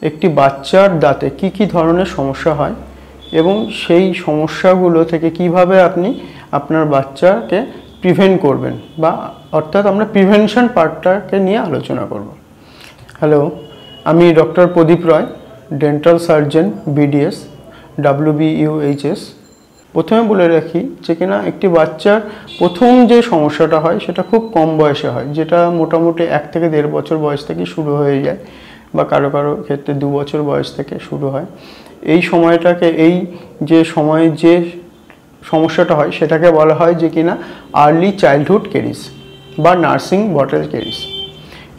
একটি বাচ্চার দাঁতে কি ধরনের সমস্যা হয় এবং সেই সমস্যাগুলো থেকে কিভাবে আপনি আপনার বাচ্চাকে প্রিভেন্ট করবেন, বা অর্থাৎ আমরা প্রিভেনশন পার্টটাকে নিয়ে আলোচনা করব। হ্যালো, আমি ডক্টর প্রদীপ রয়, ডেন্টাল সার্জন, বিডিএস, WBUHS। প্রথমে বলে রাখি যে কিনা একটি বাচ্চার প্রথম যে সমস্যাটা হয় সেটা খুব কম বয়সে হয়, যেটা মোটামুটি 1 থেকে 1.5 বছর বয়স থেকে শুরু হয়ে যায়, বা কারো কারো ক্ষেত্রে 2 বছর বয়স থেকে শুরু হয়। এই সময়টাকে, এই যে সময়ে যে সমস্যাটা হয় সেটাকে বলা হয় যে কিনা আর্লি চাইল্ডহুড ক্যারিজ বা নার্সিং বটল ক্যারিজ।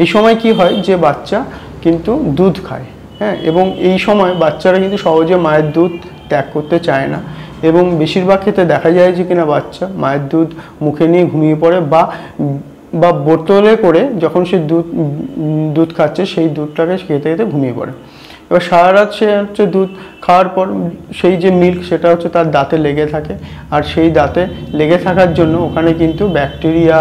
এই সময় কি হয়, যে বাচ্চা কিন্তু দুধ খায়, হ্যাঁ, এবং এই সময় বাচ্চারা কিন্তু সহজে মায়ের দুধ ত্যাগ করতে চায় না, এবং বেশিরভাগ ক্ষেত্রে দেখা যায় যে কিনা বাচ্চা মায়ের দুধ মুখে নিয়ে ঘুমিয়ে পড়ে, বা বোতলে করে যখন সে দুধ খাচ্ছে সেই দুধটাকে খেতে খেতে ঘুমিয়ে পড়ে। এবার সারা রাত সে হচ্ছে দুধ খাওয়ার পর সেই যে মিল্ক সেটা হচ্ছে তার দাঁতে লেগে থাকে, আর সেই দাঁতে লেগে থাকার জন্য ওখানে কিন্তু ব্যাকটেরিয়া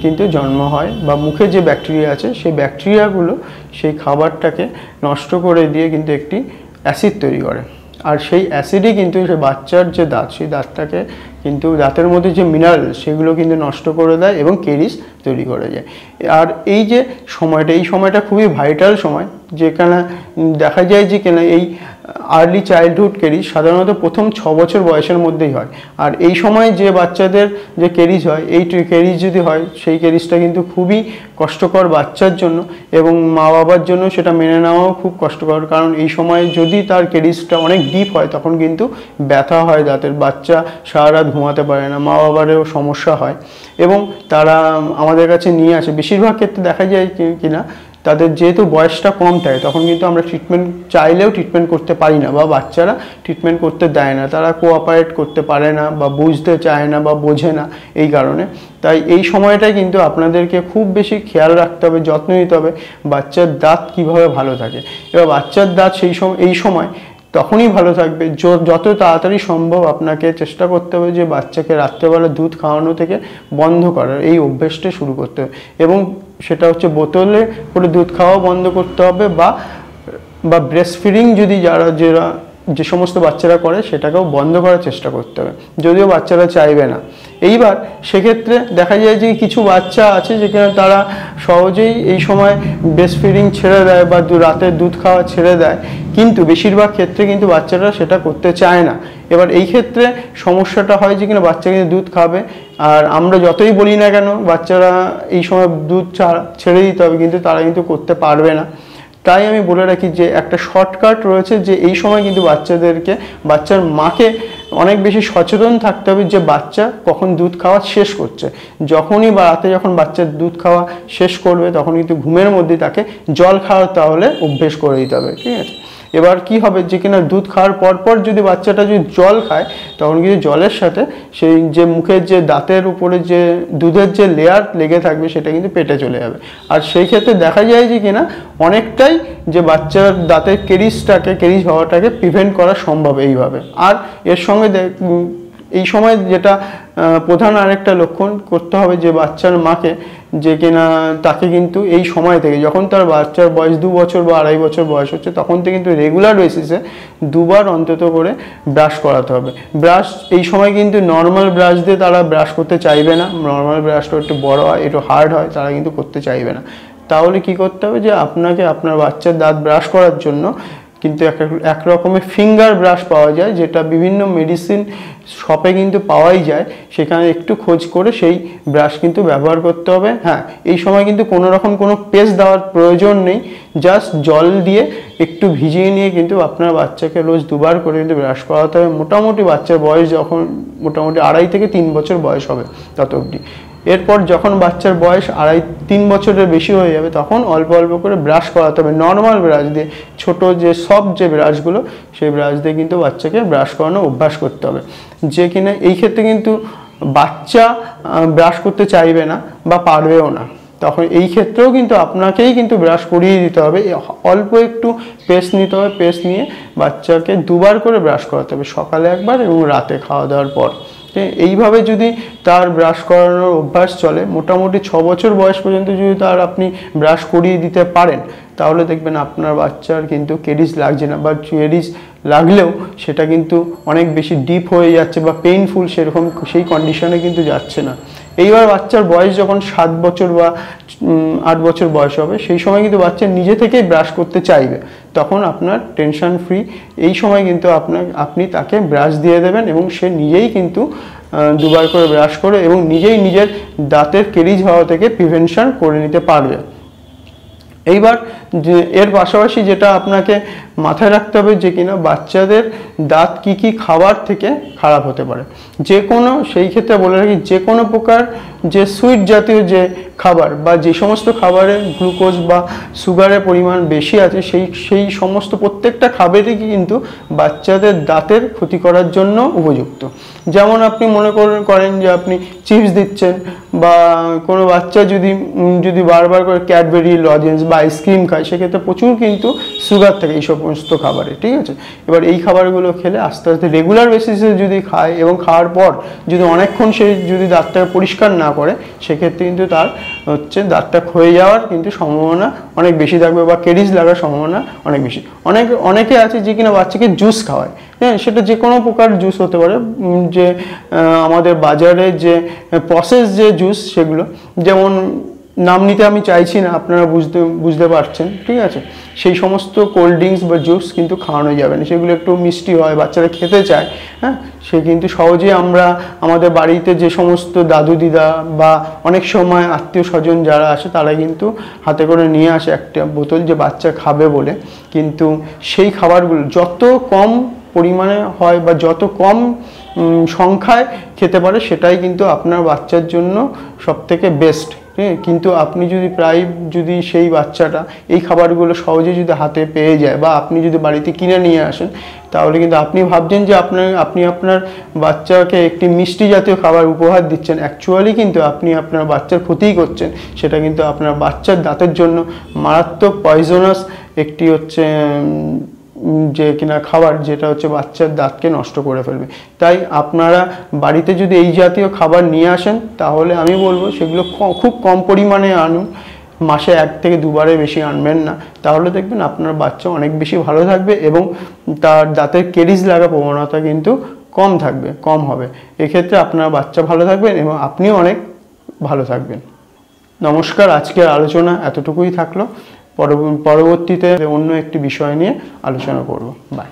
কিন্তু জন্ম হয়, বা মুখে যে ব্যাকটেরিয়া আছে সেই ব্যাকটেরিয়াগুলো সেই খাবারটাকে নষ্ট করে দিয়ে কিন্তু একটি অ্যাসিড তৈরি করে, আর সেই অ্যাসিডই কিন্তু সে বাচ্চার যে দাঁত, সেই দাঁতটাকে কিন্তু দাঁতের মধ্যে যে মিনারেল সেগুলো কিন্তু নষ্ট করে দেয় এবং ক্যারিজ তৈরি করে যায়। আর এই যে সময়টা, এই সময়টা খুবই ভাইটাল সময়, যেখানে দেখা যায় যে কিনা এই আর্লি চাইল্ডহুড ক্যারিজ সাধারণত প্রথম 6 বছর বয়সের মধ্যেই হয়। আর এই সময় যে বাচ্চাদের যে ক্যারিজ হয়, এই ক্যারিজ যদি হয়, সেই ক্যারিজটা কিন্তু খুবই কষ্টকর বাচ্চার জন্য, এবং মা বাবার জন্য সেটা মেনে নেওয়াও খুব কষ্টকর, কারণ এই সময় যদি তার ক্যারিজটা অনেক ডিপ হয় তখন কিন্তু ব্যথা হয় দাঁতের, বাচ্চা সারা রাত ঘুমাতে পারে না, মা বাবারও সমস্যা হয়, এবং তারা আমাদের কাছে নিয়ে আসে। বেশিরভাগ ক্ষেত্রে দেখা যায় কিনা তাদের যেহেতু বয়সটা কম থাকে তখন কিন্তু আমরা ট্রিটমেন্ট চাইলেও ট্রিটমেন্ট করতে পারি না, বা বাচ্চারা ট্রিটমেন্ট করতে দেয় না, তারা কোঅপারেট করতে পারে না, বা বুঝতে চায় না, বা বোঝে না, এই কারণে। তাই এই সময়টাই কিন্তু আপনাদেরকে খুব বেশি খেয়াল রাখতে হবে, যত্ন নিতে হবে বাচ্চার দাঁত কিভাবে ভালো থাকে। এবার বাচ্চার দাঁত এই সময় তখনই ভালো থাকবে যত তাড়াতাড়ি সম্ভব আপনাকে চেষ্টা করতে হবে যে বাচ্চাকে রাত্রেবেলা দুধ খাওয়ানো থেকে বন্ধ করার এই অভ্যেসটা শুরু করতে হবে, এবং সেটা হচ্ছে বোতলে করে দুধ খাওয়া বন্ধ করতে হবে, বা ব্রেস্ট ফিডিং যদি যে সমস্ত বাচ্চারা করে সেটাকেও বন্ধ করার চেষ্টা করতে হবে, যদিও বাচ্চারা চাইবে না। এইবার সেক্ষেত্রে দেখা যায় যে কিছু বাচ্চা আছে যেখানে তারা সহজেই এই সময় ব্রেস্ট ফিডিং ছেড়ে দেয়, বা রাতে দুধ খাওয়া ছেড়ে দেয়, কিন্তু বেশিরভাগ ক্ষেত্রে কিন্তু বাচ্চারা সেটা করতে চায় না। এবার এই ক্ষেত্রে সমস্যাটা হয় যে কিনা বাচ্চা কিন্তু দুধ খাবে, আর আমরা যতই বলি না কেন বাচ্চারা এই সময় দুধ ছেড়ে দিতে হবে, কিন্তু তারা কিন্তু করতে পারবে না। তাই আমি বলে রাখি যে একটা শর্টকাট রয়েছে, যে এই সময় কিন্তু বাচ্চার মাকে অনেক বেশি সচেতন থাকতে হবে যে বাচ্চা কখন দুধ খাওয়া শেষ করছে। যখনই বা রাতে যখন বাচ্চার দুধ খাওয়া শেষ করবে তখন কিন্তু ঘুমের মধ্যে তাকে জল খাওয়ার তাহলে অভ্যেস করে দিতে হবে, ঠিক আছে। এবার কি হবে যে কিনা দুধ খাওয়ার পরপর যদি বাচ্চাটা যদি জল খায় তখন কিন্তু জলের সাথে সেই যে মুখের যে দাঁতের উপরে যে দুধের যে লেয়ার লেগে থাকবে সেটা কিন্তু পেটে চলে যাবে, আর সেই ক্ষেত্রে দেখা যায় যে কিনা অনেকটাই যে বাচ্চার দাঁতের ক্যারিজ হওয়াটাকে প্রিভেন্ট করা সম্ভব এইভাবে। আর এর সঙ্গে এই সময় যেটা প্রধান আরেকটা লক্ষণ করতে হবে যে বাচ্চার মাকে, যে কিনা তাকে কিন্তু এই সময় থেকে যখন তার বাচ্চার বয়স 2 বছর বা 2.5 বছর বয়স হচ্ছে তখন থেকে কিন্তু রেগুলার বেসিসে 2 বার অন্তত করে ব্রাশ করাতে হবে। ব্রাশ এই সময় কিন্তু নর্মাল ব্রাশ দিয়ে তারা ব্রাশ করতে চাইবে না, নর্মাল ব্রাশটা একটু বড় হয়, একটু হার্ড হয়, তারা কিন্তু করতে চাইবে না। তাহলে কি করতে হবে, যে আপনাকে আপনার বাচ্চার দাঁত ব্রাশ করার জন্য কিন্তু এক রকমের ফিঙ্গার ব্রাশ পাওয়া যায়, যেটা বিভিন্ন মেডিসিন শপে কিন্তু পাওয়াই যায়, সেখানে একটু খোঁজ করে সেই ব্রাশ কিন্তু ব্যবহার করতে হবে। হ্যাঁ, এই সময় কিন্তু কোনো রকম কোনো পেস্ট দেওয়ার প্রয়োজন নেই, জাস্ট জল দিয়ে একটু ভিজিয়ে নিয়ে কিন্তু আপনার বাচ্চাকে রোজ 2 বার করে কিন্তু ব্রাশ করাতে হবে। মোটামুটি বাচ্চার বয়স যখন মোটামুটি 2.5 থেকে 3 বছর বয়স হবে তত অবধি। এরপর যখন বাচ্চার বয়স 2.5-3 বছরের বেশি হয়ে যাবে তখন অল্প অল্প করে ব্রাশ করাতে হবে, নর্মাল ব্রাশ দিয়ে, ছোট যে সফট যে ব্রাশগুলো সেই ব্রাশ দিয়ে কিন্তু বাচ্চাকে ব্রাশ করানো অভ্যাস করতে হবে। যে কিনা এই ক্ষেত্রে কিন্তু বাচ্চা ব্রাশ করতে চাইবে না বা পারবেও না, তখন এই ক্ষেত্রেও কিন্তু আপনাকেই কিন্তু ব্রাশ করিয়ে দিতে হবে। অল্প একটু পেস্ট নিতে হবে, পেস্ট নিয়ে বাচ্চাকে 2 বার করে ব্রাশ করাতে হবে, সকালে একবার এবং রাতে খাওয়া দাওয়ার পর, এইভাবে যদি তার ব্রাশ করানোর অভ্যাস চলে, মোটামুটি 6 বছর বয়স পর্যন্ত যদি তার আপনি ব্রাশ করিয়ে দিতে পারেন, তাহলে দেখবেন আপনার বাচ্চার কিন্তু কেরিস লাগছে না, বা কেরিস লাগলেও সেটা কিন্তু অনেক বেশি ডিপ হয়ে যাচ্ছে বা পেইনফুল সেরকম সেই কন্ডিশনে কিন্তু যাচ্ছে না। এইবার বাচ্চার বয়স যখন 7 বছর বা 8 বছর বয়স হবে, সেই সময় কিন্তু বাচ্চা নিজে থেকেই ব্রাশ করতে চাইবে, তখন আপনার টেনশন ফ্রি এই সময় কিন্তু আপনি তাকে ব্রাশ দিয়ে দেবেন এবং সে নিজেই কিন্তু 2 বার করে ব্রাশ করে এবং নিজেই নিজের দাঁতের কেরিজ হওয়া থেকে প্রিভেনশন করে নিতে পারবে। এইবার এর পাশাপাশি যেটা আপনাকে মাথায় রাখতে হবে যে কিনা বাচ্চাদের দাঁত কি খাবার থেকে খারাপ হতে পারে। যে কোনো, সেই ক্ষেত্রে বলে রাখি, যে কোনো প্রকার যে সুইট জাতীয় যে খাবার বা যে সমস্ত খাবারে গ্লুকোজ বা সুগারের পরিমাণ বেশি আছে, সেই সমস্ত প্রত্যেকটা খাবারই কিন্তু বাচ্চাদের দাঁতের ক্ষতি করার জন্য উপযুক্ত। যেমন আপনি মনে করেন যে আপনি চিপস দিচ্ছেন, বা কোনো বাচ্চা যদি বারবার করে ক্যাডবেরি, লজেন্স বা আইসক্রিম খায়, সেক্ষেত্রে প্রচুর কিন্তু সুগার থাকে এই সমস্ত খাবারে, ঠিক আছে। এবার এই খাবারগুলো খেলে আস্তে আস্তে রেগুলার বেসিসে যদি খায় এবং খাওয়ার পর যদি অনেকক্ষণ সে যদি দাঁতটাকে পরিষ্কার না করে, সেক্ষেত্রে কিন্তু তার দাঁতটা ক্ষয়ে যাওয়ার কিন্তু সম্ভাবনা অনেক বেশি থাকবে, বা কেরিজ লাগার সম্ভাবনা অনেক বেশি। অনেকে আছে যে কিনা বাচ্চাকে জুস খাওয়ায়, হ্যাঁ, সেটা যে কোনো প্রকার জুস হতে পারে, যে আমাদের বাজারে যে প্রসেস যে জুস, সেগুলো, যেমন নাম নিতে আমি চাইছি না, আপনারা বুঝতে পারছেন, ঠিক আছে। সেই সমস্ত কোল্ড ড্রিঙ্কস বা জুস কিন্তু খাওয়ানো যাবে না, সেগুলো একটু মিষ্টি হয়, বাচ্চারা খেতে চায়, হ্যাঁ, সে কিন্তু সহজেই আমরা আমাদের বাড়িতে যে সমস্ত দাদু দিদা বা অনেক সময় আত্মীয় স্বজন যারা আসে, তারা কিন্তু হাতে করে নিয়ে আসে একটা বোতল যে বাচ্চা খাবে বলে, কিন্তু সেই খাবারগুলো যত কম পরিমাণে হয় বা যত কম সংখ্যায় খেতে পারে, সেটাই কিন্তু আপনার বাচ্চার জন্য সবথেকে বেস্ট। কিন্তু আপনি যদি সেই বাচ্চাটা এই খাবারগুলো সহজে যদি হাতে পেয়ে যায়, বা আপনি যদি বাড়িতে কিনে নিয়ে আসেন, তাহলে কিন্তু আপনি ভাবছেন যে আপনি আপনার বাচ্চাকে একটি মিষ্টি জাতীয় খাবার উপহার দিচ্ছেন, অ্যাকচুয়ালি কিন্তু আপনি আপনার বাচ্চার ক্ষতিই করছেন। সেটা কিন্তু আপনার বাচ্চার দাঁতের জন্য মারাত্মক পয়জনাস একটি যে কিনা খাবার, যেটা বাচ্চার দাঁতকে নষ্ট করে ফেলবে। তাই আপনারা বাড়িতে যদি এই জাতীয় খাবার নিয়ে আসেন, তাহলে আমি বলবো সেগুলো খুব কম পরিমাণে আনুন, মাসে 1 থেকে 2 বারের বেশি আনবেন না, তাহলে দেখবেন আপনার বাচ্চা অনেক বেশি ভালো থাকবে এবং তার দাঁতের কেরিজ লাগা প্রবণতা কিন্তু কম হবে। এক্ষেত্রে আপনার বাচ্চা ভালো থাকবেন এবং আপনিও অনেক ভালো থাকবেন। নমস্কার, আজকের আলোচনা এতটুকুই থাকলো। পরবর্তীতে অন্য একটি বিষয় নিয়ে আলোচনা করব। বাই।